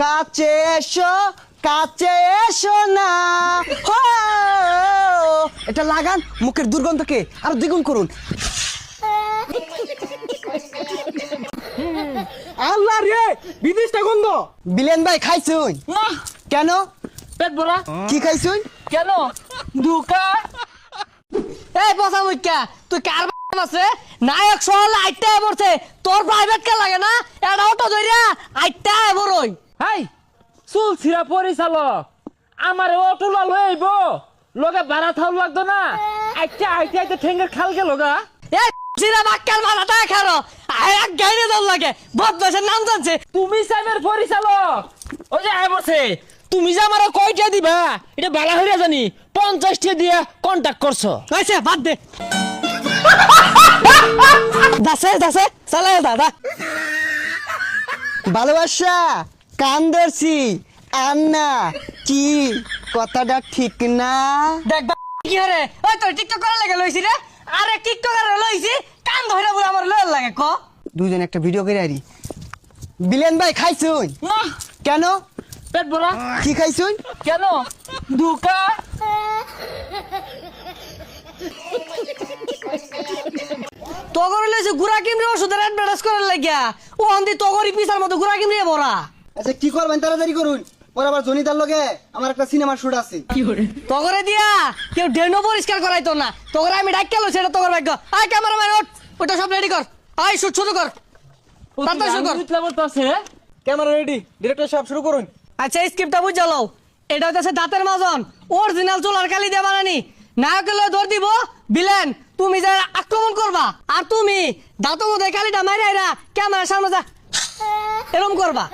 কাছে এসো, কাছে এসো না। হো, এটা লাগান মুখের দুর্গন্ধকে আরো দ্বিগুণ করুন। আল্লাহ রে, বিদেশটা গন্ধ। বিলেন ভাই খাইছুন? না, কেন? পেট ভরা। কি খাইছুন? কেন? ধোকা। এই পচা মুখ্যা, তুই কার আছে? নায়ক সহলে আইটা পড়ছে, তোর প্রাইভেট কে লাগে না? এটা অটো ধরিয়া আইটা বড়ই। হাই, চুল ছিড়া পরিচালক, আমার অটো লাল হয়ে আইব, লগে ভাড়া থাও লাগতো না। আইটা আইতে আইতে ঠেঙ্গের খাল গেল গা। এই সিরা বাক্কার মাথাটা খারো, এক গাইরে দল লাগে, বদমাশের নাম জানছে। তুমি সাইবের পরিচালক, ওই যে আয় বসে, তুমি যে আমার কয়টা দিবা এটা বালা হইয়া জানি, 50টা দিয়ে কন্টাক্ট করছো। হয়েছে, বাদ দে। দাসে দাসে চালে দাদা। ভালোবাসা কান ধরছি আর না, কি কথাটা ঠিক না? দেখ কি হরে, ওই তোর টিকটক করার লাগে লইছি রে। আরে টিকটক করে লইছি, কান ধরে বলে আমার লয় লাগে ক। দুজন একটা ভিডিও করে আরি। বিলেন ভাই খাইছুন? না, কেন? পেট ভরা। কি খাইছুন? কেন? ধোকা। তগর লইছে গুড়া কিমরে ওষুধের অ্যাডভার্টাইজ করার লাগিয়া, ও অন্দি তগরি পিসার মতো গুড়া কিমরে ভরা। আচ্ছা কি করবেন তাড়াতাড়ি করুন, পরে আবার জনিতার লগে আমার একটা সিনেমার শুট আছে। তগরে দিয়া কেউ ড্রেনও পরিষ্কার করাইতো না, তগরে আমি ডাক গেল সেটা তগর ভাগ্য। আয় ক্যামেরাম্যান ওঠ, ওটা সব রেডি কর, আয় শুট শুরু কর, তাড়াতাড়ি শুরু কর। ক্যামেরা রেডি, ডিরেক্টর সাহেব শুরু করুন। আচ্ছা স্ক্রিপ্টটা বুঝ জ্বালাও। এটা হচ্ছে দাঁতের মাজন, অরিজিনাল চুলার কালি দিয়ে বানানি। নায়কের লয়ে ধর দিব বিলেন, তুমি যা আক্রমণ করবা, আর তুমি দাঁতের মধ্যে কালিটা মারি আইরা ক্যামেরার সামনে যা এরকম করবা।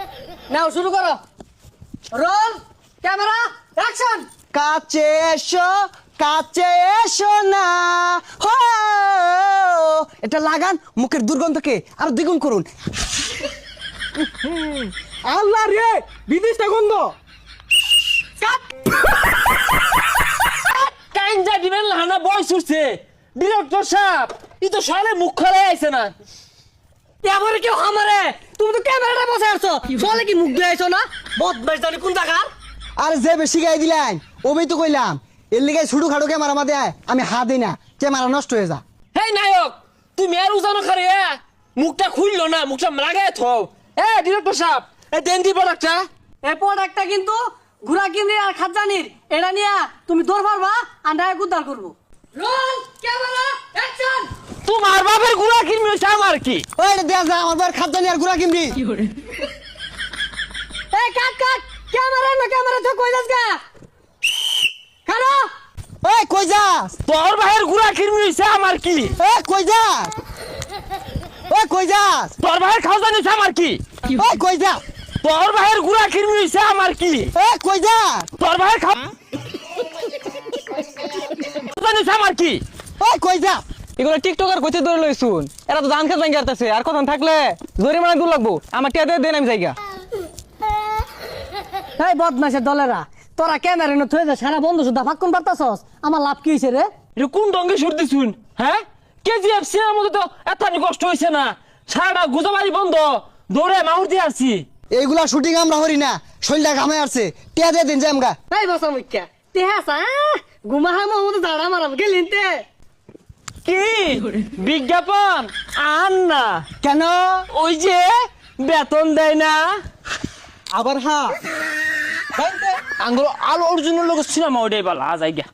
নাও শুরু করো, রোল ক্যামেরা অ্যাকশন। কাছে এসো, কাছে এসো না। হো, এটা লাগান মুখের দুর্গন্ধকে আরো দ্বিগুণ করুন। আল্লাহ রে, বিদেশটা গন্ধ। কাইঞ্জা দিবেন লানা বয়স উঠছে, ডিরেক্টর সাহেব ই তো সালে মুখ খোলা আইছে না। এবারে কেউ আমারে, তুমি তো ক্যামেরাটা বসে আছো, চলে কি মুখ দিয়ে আইছো না? বদমাইশ জানি কোন জায়গার। আর যে বেশি গাই দিলেন ওই তো কইলাম, এর লিগে ছুটু খাড়ু ক্যামেরা মাদে আমি হাত দিই না, ক্যামেরা নষ্ট হয়ে যা। হেই নায়ক, তুমি আর উজানো খারে মুখটা খুললো না, মুখটা লাগাই থাও। এ ডিরেক্টর সাহেব, এ দেন দি প্রোডাক্টটা। এই প্রোডাক্টটা কিন্তু ঘুরা কিমরি আর খাজানির, এটা নিয়া তুমি দৌড় পারবা আর নায়ক উদ্ধার করবো। Roll camera action. তোমার বাপের গুলা কিনবি হইছে আমার কি? ওই দেয়া যা আমার খাদ্যানি আর গুড়া কিমরি। এই কাট কাট, ক্যামেরা তো কই যাস গা? খানো ওই কই যাস? তোর ভাইয়ের গুলা কিনবি হইছে আমার কি? ওই কই যাস? ওই কই যাস? তোর ভাইয়ের খাওয়া নিছে আমার কি? ওই কই যাস? তোর ভাইয়ের গুলা কিনবি হইছে আমার কি? ওই কই যাস? তোর ভাইয়ের খাওয়া নিছে আমার কি? ওই কই যাস? এগুলো টিকটকার কইতে ধরে লইছুন, এরা তো ধান খেত ভাঙ্গি আসতেছে, আর কথা থাকলে জরিমানা দূর লাগবো, আমার টিয়া দিয়ে দেন আমি জায়গা। এই বদমাশের দলেরা, তোরা ক্যামেরা নো থয়ে যা, সারা বন্ধু সুদ্ধা ফাক্কুন পারতাছস, আমার লাভ কি হইছে রে? এটা কোন ডঙ্গে সুর দিছুন? হ্যাঁ, কেজিএফ সিনেমার মধ্যে তো এত কষ্ট হইছে না, সারাটা গুজবাড়ি বন্ধ, দৌড়ে মাউর দিয়ে আসছি। এইগুলা শুটিং আমরা হরি না, শৈলটা ঘামে আসছে, টিয়া দিয়ে দিন যে আমগা। এই বসা মুখ্যা তেহাসা গুমাহা মোহাম্মদ দাঁড়া মারাম গেলিনতে। কি বিজ্ঞাপন আন না? কেন? ওই যে বেতন দেয় না। আবার হ্যাঁ আঙ্গুল আলো অর্জুনের লোক সিনেমা ওটাই বলা জায়গা।